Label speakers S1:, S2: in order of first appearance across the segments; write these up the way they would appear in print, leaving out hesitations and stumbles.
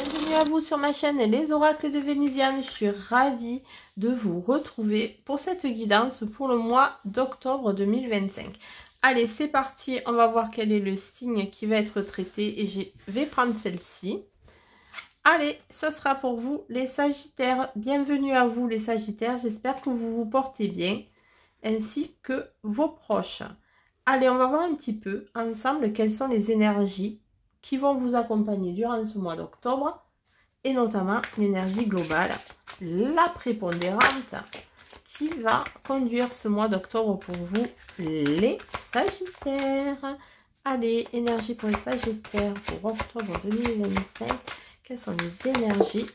S1: bienvenue à vous sur ma chaîne Les Oracles de Vénusiane. Je suis ravie de vous retrouver pour cette guidance pour le mois d'octobre 2025. Allez, c'est parti, on va voir quel est le signe qui va être traité et je vais prendre celle-ci. Allez, ça sera pour vous les Sagittaires. Bienvenue à vous les Sagittaires, j'espère que vous vous portez bien ainsi que vos proches. Allez, on va voir un petit peu ensemble quelles sont les énergies qui vont vous accompagner durant ce mois d'octobre et notamment l'énergie globale, la prépondérante qui va conduire ce mois d'octobre pour vous les Sagittaires. Allez, énergie pour les Sagittaires pour octobre 2025. Quelles sont les énergies?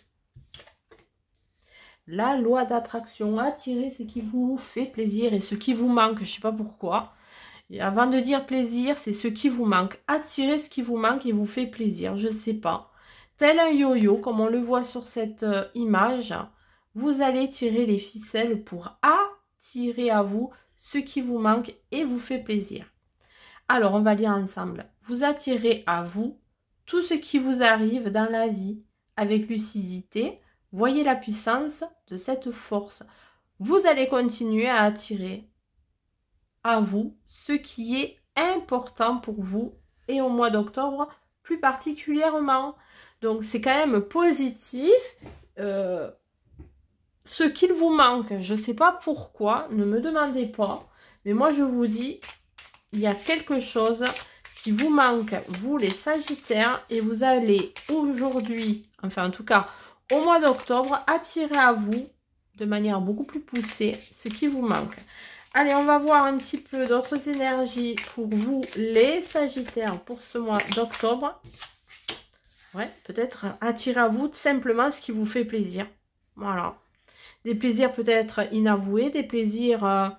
S1: La loi d'attraction, attirer ce qui vous fait plaisir et ce qui vous manque, je ne sais pas pourquoi. Et avant de dire plaisir, c'est ce qui vous manque. Attirez ce qui vous manque et vous fait plaisir, je ne sais pas. Tel un yo-yo, comme on le voit sur cette image, vous allez tirer les ficelles pour attirer à vous ce qui vous manque et vous fait plaisir. Alors, on va lire ensemble. Vous attirez à vous tout ce qui vous arrive dans la vie avec lucidité. Voyez la puissance de cette force. Vous allez continuer à attirer à vous ce qui est important pour vous et au mois d'octobre plus particulièrement. Donc c'est quand même positif. Ce qu'il vous manque, je ne sais pas pourquoi, ne me demandez pas, mais moi je vous dis, il y a quelque chose qui vous manque, vous les Sagittaires, et vous allez aujourd'hui, enfin en tout cas au mois d'octobre, attirer à vous de manière beaucoup plus poussée ce qui vous manque. Allez, on va voir un petit peu d'autres énergies pour vous, les Sagittaires, pour ce mois d'octobre. Ouais, peut-être attirer à vous simplement ce qui vous fait plaisir. Voilà. Des plaisirs peut-être inavoués, des plaisirs...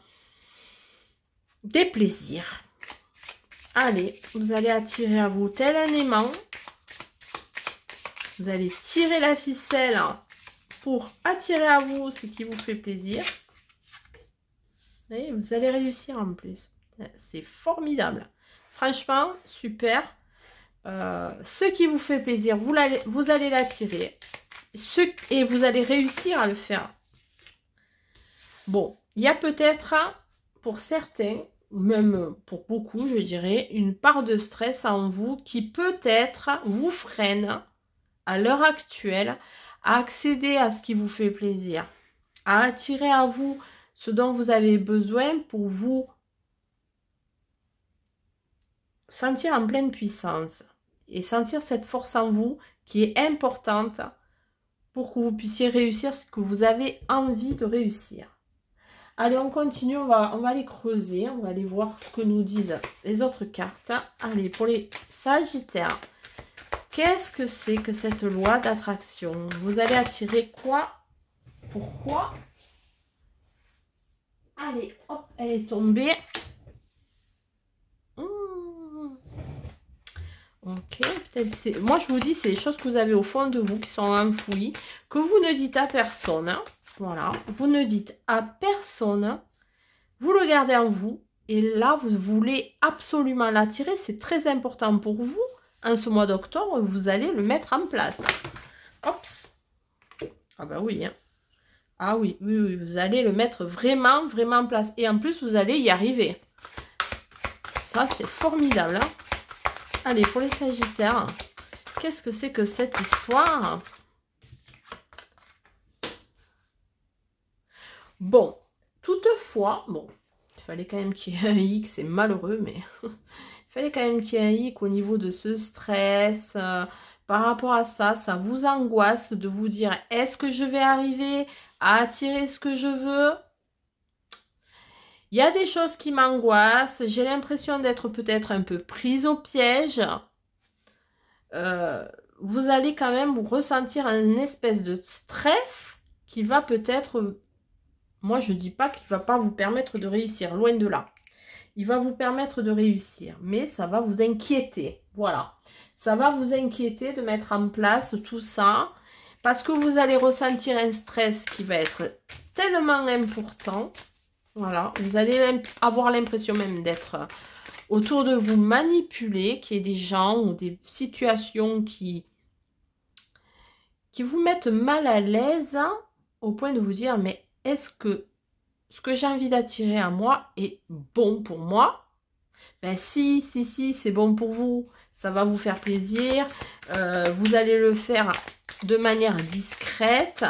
S1: Allez, vous allez attirer à vous tel un aimant. Vous allez tirer la ficelle pour attirer à vous ce qui vous fait plaisir. Et vous allez réussir en plus. C'est formidable. Franchement, super. Ce qui vous fait plaisir, vous allez l'attirer. Et vous allez réussir à le faire. Bon, il y a peut-être, pour certains, même pour beaucoup, je dirais, une part de stress en vous qui peut-être vous freine à l'heure actuelle à accéder à ce qui vous fait plaisir, à attirer à vous ce dont vous avez besoin pour vous sentir en pleine puissance et sentir cette force en vous qui est importante pour que vous puissiez réussir ce que vous avez envie de réussir. Allez, on continue, on va aller creuser, on va aller voir ce que nous disent les autres cartes. Allez, pour les Sagittaires, qu'est-ce que c'est que cette loi d'attraction? Vous allez attirer quoi? Pourquoi? Allez, hop, elle est tombée. Ok, peut-être c'est... Moi, je vous dis, c'est des choses que vous avez au fond de vous qui sont enfouies, que vous ne dites à personne. Voilà, vous ne dites à personne. Vous le gardez en vous. Et là, vous voulez absolument l'attirer. C'est très important pour vous. En ce mois d'octobre, vous allez le mettre en place. Oups. Ah bah oui, hein. Ah oui, oui, vous allez le mettre vraiment, vraiment en place. Et en plus, vous allez y arriver. Ça, c'est formidable. Hein. Allez, pour les Sagittaires, qu'est-ce que c'est que cette histoire? Bon, toutefois, bon, il fallait quand même qu'il y ait un hic, c'est malheureux, mais il fallait quand même qu'il y ait un hic au niveau de ce stress. Par rapport à ça, ça vous angoisse de vous dire, est-ce que je vais arriver à attirer ce que je veux? Il y a des choses qui m'angoissent. J'ai l'impression d'être peut-être un peu prise au piège. Vous allez quand même ressentir une espèce de stress qui va peut-être... Moi, je ne dis pas qu'il ne va pas vous permettre de réussir. Loin de là. Il va vous permettre de réussir. Mais ça va vous inquiéter. Voilà. Ça va vous inquiéter de mettre en place tout ça. Parce que vous allez ressentir un stress qui va être tellement important. Voilà, vous allez avoir l'impression même d'être autour de vous manipulé, qu'il y ait des gens ou des situations qui qui vous mettent mal à l'aise au point de vous dire, mais est-ce que ce que j'ai envie d'attirer à moi est bon pour moi? Ben si, c'est bon pour vous. Ça va vous faire plaisir. Vous allez le faire de manière discrète.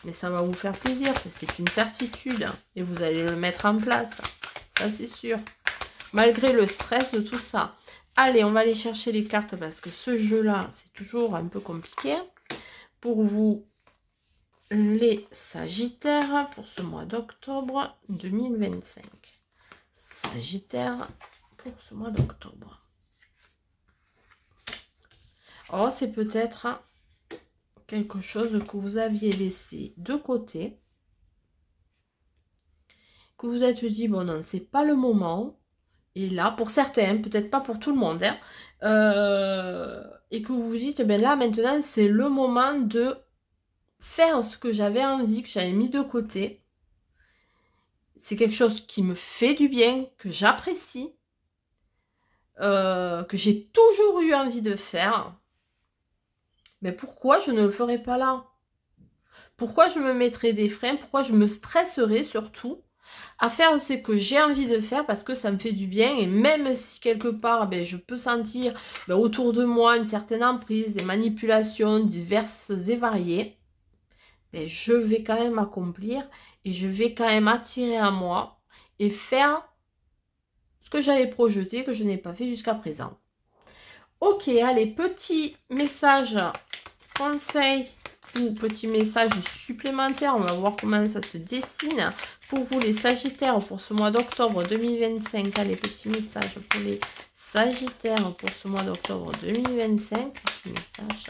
S1: Mais ça va vous faire plaisir. C'est une certitude. Et vous allez le mettre en place. Ça, c'est sûr. Malgré le stress de tout ça. Allez, on va aller chercher les cartes parce que ce jeu-là, c'est toujours un peu compliqué. Pour vous, les Sagittaires, pour ce mois d'octobre 2025. Sagittaire pour ce mois d'octobre. Oh, c'est peut-être quelque chose que vous aviez laissé de côté. Que vous êtes dit, bon non, c'est pas le moment. Et là, pour certains, peut-être pas pour tout le monde, hein, et que vous vous dites, ben là, maintenant, c'est le moment de faire ce que j'avais envie, que j'avais mis de côté. C'est quelque chose qui me fait du bien, que j'apprécie, que j'ai toujours eu envie de faire. Mais pourquoi je ne le ferais pas là? Pourquoi je me mettrais des freins? Pourquoi je me stresserais surtout à faire ce que j'ai envie de faire parce que ça me fait du bien? Et même si quelque part, ben, je peux sentir autour de moi une certaine emprise, des manipulations diverses et variées, ben, je vais quand même accomplir et je vais quand même attirer à moi et faire ce que j'avais projeté, que je n'ai pas fait jusqu'à présent. Ok, allez, petit message, conseil ou petit message supplémentaire. On va voir comment ça se dessine pour vous les Sagittaires pour ce mois d'octobre 2025. Allez, petit message pour les Sagittaires pour ce mois d'octobre 2025. Petit message.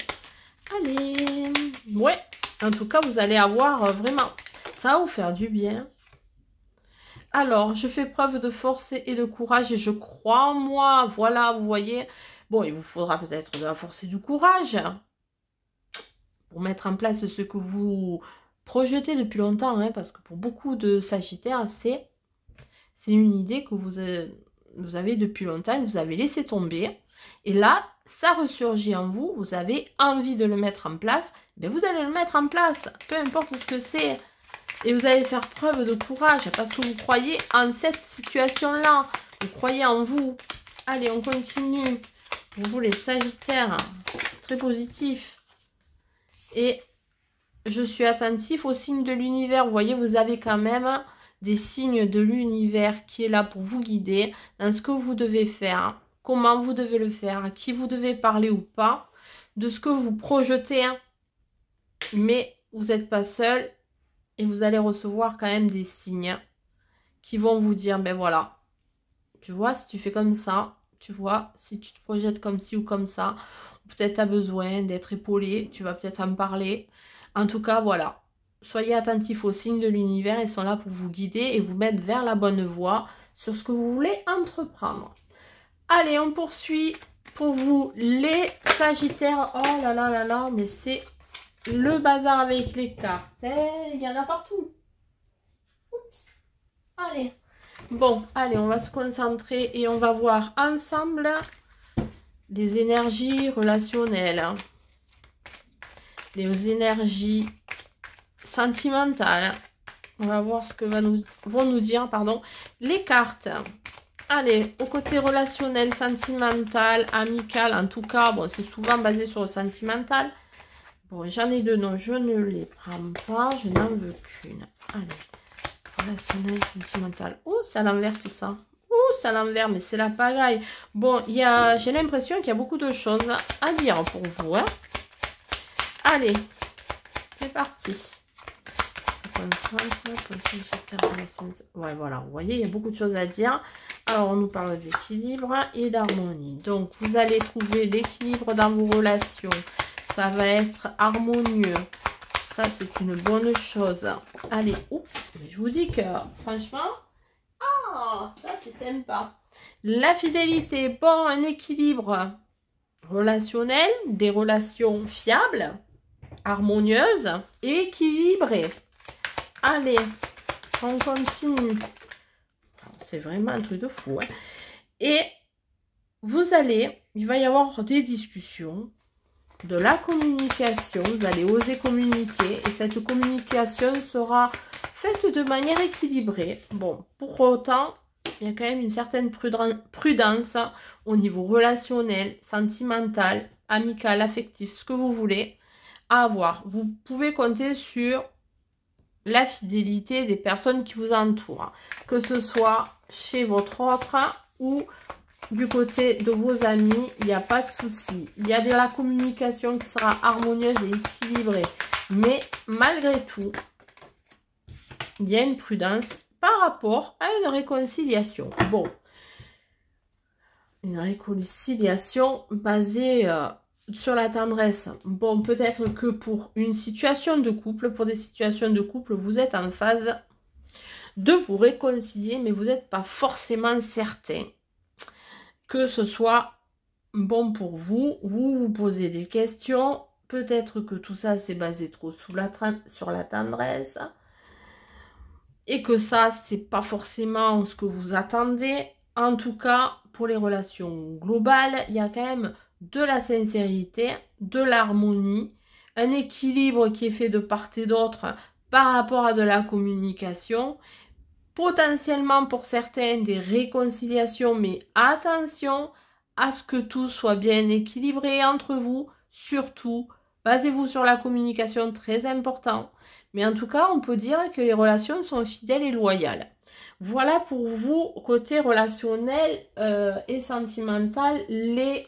S1: Allez, ouais, en tout cas, vous allez avoir vraiment, ça va vous faire du bien. Alors, je fais preuve de force et de courage et je crois en moi. Voilà, vous voyez. Bon, il vous faudra peut-être de la force et du courage pour mettre en place ce que vous projetez depuis longtemps. Hein, parce que pour beaucoup de Sagittaires, c'est une idée que vous avez depuis longtemps, vous avez laissé tomber. Et là, ça ressurgit en vous. Vous avez envie de le mettre en place. Ben, vous allez le mettre en place. Peu importe ce que c'est. Et vous allez faire preuve de courage parce que vous croyez en cette situation-là. Vous croyez en vous. Allez, on continue. Pour vous, les Sagittaires, très positif. Et je suis attentif aux signes de l'univers. Vous voyez, vous avez quand même des signes de l'univers qui est là pour vous guider dans ce que vous devez faire, comment vous devez le faire, à qui vous devez parler ou pas, de ce que vous projetez. Mais vous n'êtes pas seul. Et vous allez recevoir quand même des signes qui vont vous dire, ben voilà, tu vois, si tu fais comme ça, tu vois, si tu te projettes comme ci ou comme ça, peut-être tu as besoin d'être épaulé, tu vas peut-être en parler. En tout cas, voilà, soyez attentifs aux signes de l'univers, ils sont là pour vous guider et vous mettre vers la bonne voie sur ce que vous voulez entreprendre. Allez, on poursuit pour vous les Sagittaires. Oh là là là là, mais c'est... le bazar avec les cartes, il y en a partout. Oups. Allez. Bon, allez, on va se concentrer et on va voir ensemble les énergies relationnelles. Les énergies sentimentales. On va voir ce que vont nous dire, pardon, les cartes. Allez, au côté relationnel, sentimental, amical, en tout cas, bon, c'est souvent basé sur le sentimental. Bon, j'en ai deux, non, je ne les prends pas, je n'en veux qu'une. Allez, relationnel, sentimental. Oh, c'est à l'envers tout ça. Oh, c'est à l'envers, mais c'est la pagaille. Bon, j'ai l'impression qu'il y a beaucoup de choses à dire pour vous. Hein. Allez, c'est parti. Ouais, voilà, vous voyez, il y a beaucoup de choses à dire. Alors, on nous parle d'équilibre et d'harmonie. Donc, vous allez trouver l'équilibre dans vos relations. Ça va être harmonieux. Ça, c'est une bonne chose. Allez, oups. Je vous dis que, franchement, ça, c'est sympa. La fidélité. Bon, un équilibre relationnel, des relations fiables, harmonieuses, équilibrées. Allez, on continue. C'est vraiment un truc de fou. Hein. Et il va y avoir des discussions. de la communication. Vous allez oser communiquer et cette communication sera faite de manière équilibrée. Bon, pour autant, il y a quand même une certaine prudence au niveau relationnel, sentimental, amical, affectif, ce que vous voulez, à avoir. Vous pouvez compter sur la fidélité des personnes qui vous entourent, que ce soit chez votre autre ou du côté de vos amis, il n'y a pas de souci. Il y a de la communication qui sera harmonieuse et équilibrée. Mais malgré tout, il y a une prudence par rapport à une réconciliation. Bon, une réconciliation basée sur la tendresse. Bon, peut-être que pour une situation de couple, pour des situations de couple, vous êtes en phase de vous réconcilier, mais vous n'êtes pas forcément certain que ce soit bon pour vous. Vous vous posez des questions. Peut-être que tout ça s'est basé trop sur la tendresse. Et que ça, c'est pas forcément ce que vous attendez. En tout cas, pour les relations globales, il y a quand même de la sincérité, de l'harmonie, un équilibre qui est fait de part et d'autre par rapport à de la communication. Potentiellement pour certains des réconciliations, mais attention à ce que tout soit bien équilibré entre vous. Surtout, basez-vous sur la communication, très important. Mais en tout cas, on peut dire que les relations sont fidèles et loyales. Voilà pour vous, côté relationnel et sentimental, les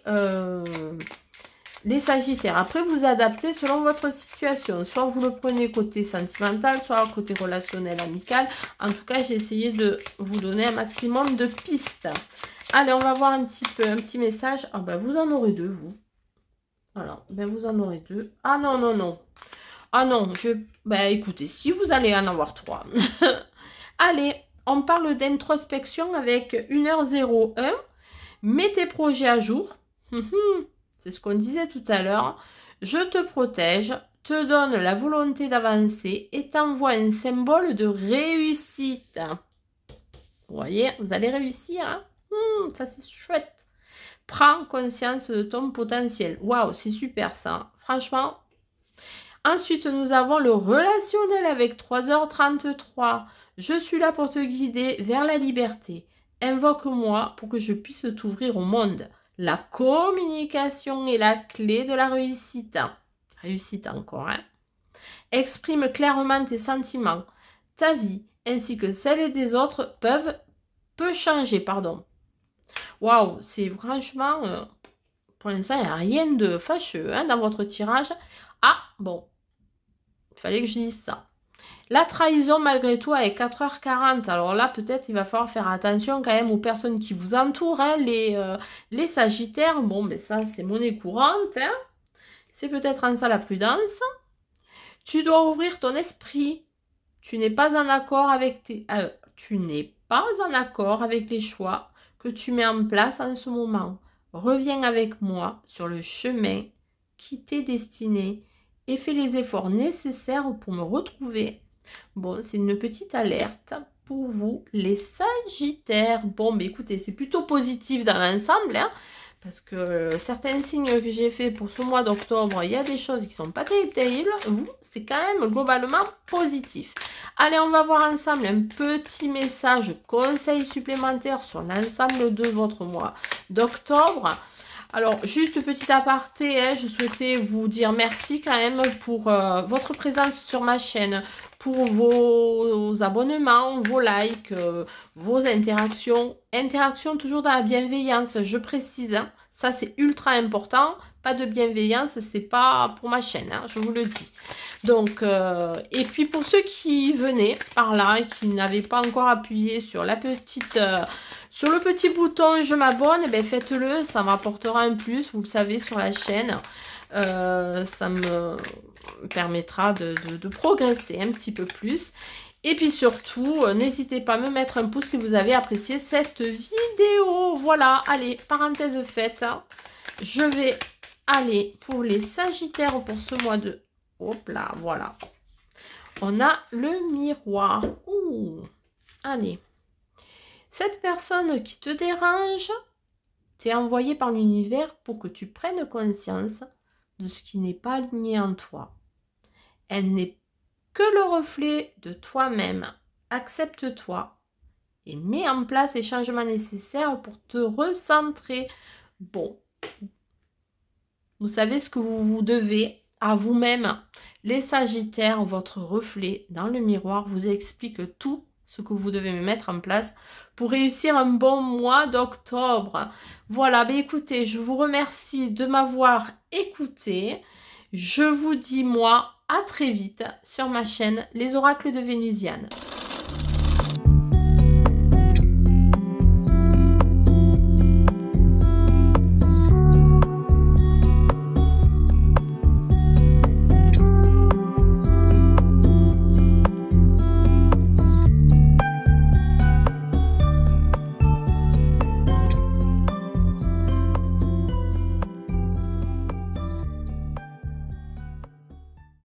S1: Sagittaires. Après, vous adaptez selon votre situation. Soit vous le prenez côté sentimental, soit côté relationnel, amical. En tout cas, j'ai essayé de vous donner un maximum de pistes. Allez, on va voir un petit message. Ah ben, vous en aurez deux, vous. Voilà, ben vous en aurez deux. Ah non, non, non. Ah non, ben écoutez, si vous allez en avoir trois. Allez, on parle d'introspection avec 1h01. Mets tes projets à jour. C'est ce qu'on disait tout à l'heure. Je te protège, te donne la volonté d'avancer et t'envoie un symbole de réussite. Vous voyez, vous allez réussir. Hein, ça, c'est chouette. Prends conscience de ton potentiel. Waouh, c'est super ça. Franchement. Ensuite, nous avons le relationnel avec 3h33. Je suis là pour te guider vers la liberté. Invoque-moi pour que je puisse t'ouvrir au monde. La communication est la clé de la réussite. Réussite encore, hein. Exprime clairement tes sentiments. Ta vie, ainsi que celle des autres, peut changer, pardon. Waouh, c'est franchement... pour l'instant, il n'y a rien de fâcheux hein, dans votre tirage. Ah, bon. Il fallait que je dise ça. La trahison malgré tout avec 4h40. Alors là, peut-être il va falloir faire attention quand même aux personnes qui vous entourent. Hein, les Sagittaires, bon, mais ça c'est monnaie courante. Hein. C'est peut-être en ça la prudence. Tu dois ouvrir ton esprit. Tu n'es pas en accord avec les choix que tu mets en place en ce moment. Reviens avec moi sur le chemin qui t'est destiné et fais les efforts nécessaires pour me retrouver. Bon, c'est une petite alerte pour vous, les Sagittaires. Bon, mais écoutez, c'est plutôt positif dans l'ensemble, hein, parce que certains signes que j'ai fait pour ce mois d'octobre, il y a des choses qui sont pas terribles. Vous, c'est quand même globalement positif. Allez, on va voir ensemble un petit message, conseil supplémentaire sur l'ensemble de votre mois d'octobre. Alors, juste petit aparté, hein, je souhaitais vous dire merci quand même pour votre présence sur ma chaîne, pour vos abonnements, vos likes, vos interactions. Interactions toujours dans la bienveillance, je précise. Hein, ça, c'est ultra important. Pas de bienveillance, c'est pas pour ma chaîne, hein, je vous le dis. Donc, et puis pour ceux qui venaient par là et qui n'avaient pas encore appuyé sur la petite... sur le petit bouton je m'abonne, eh ben faites-le, ça m'apportera un plus, vous le savez, sur la chaîne. Ça me permettra de progresser un petit peu plus. Et puis surtout, n'hésitez pas à me mettre un pouce si vous avez apprécié cette vidéo. Voilà, allez, parenthèse faite. Je vais aller pour les Sagittaires pour ce mois de... Hop là, voilà. On a le miroir. Ouh, allez. Cette personne qui te dérange t'est envoyée par l'univers pour que tu prennes conscience de ce qui n'est pas aligné en toi. Elle n'est que le reflet de toi-même. Accepte-toi et mets en place les changements nécessaires pour te recentrer. Bon, vous savez ce que vous devez à vous-même. Les Sagittaires, votre reflet dans le miroir, vous explique tout ce que vous devez mettre en place pour réussir un bon mois d'octobre. Voilà, ben écoutez, je vous remercie de m'avoir écouté. Je vous dis, moi, à très vite sur ma chaîne Les Oracles de Vénusiane.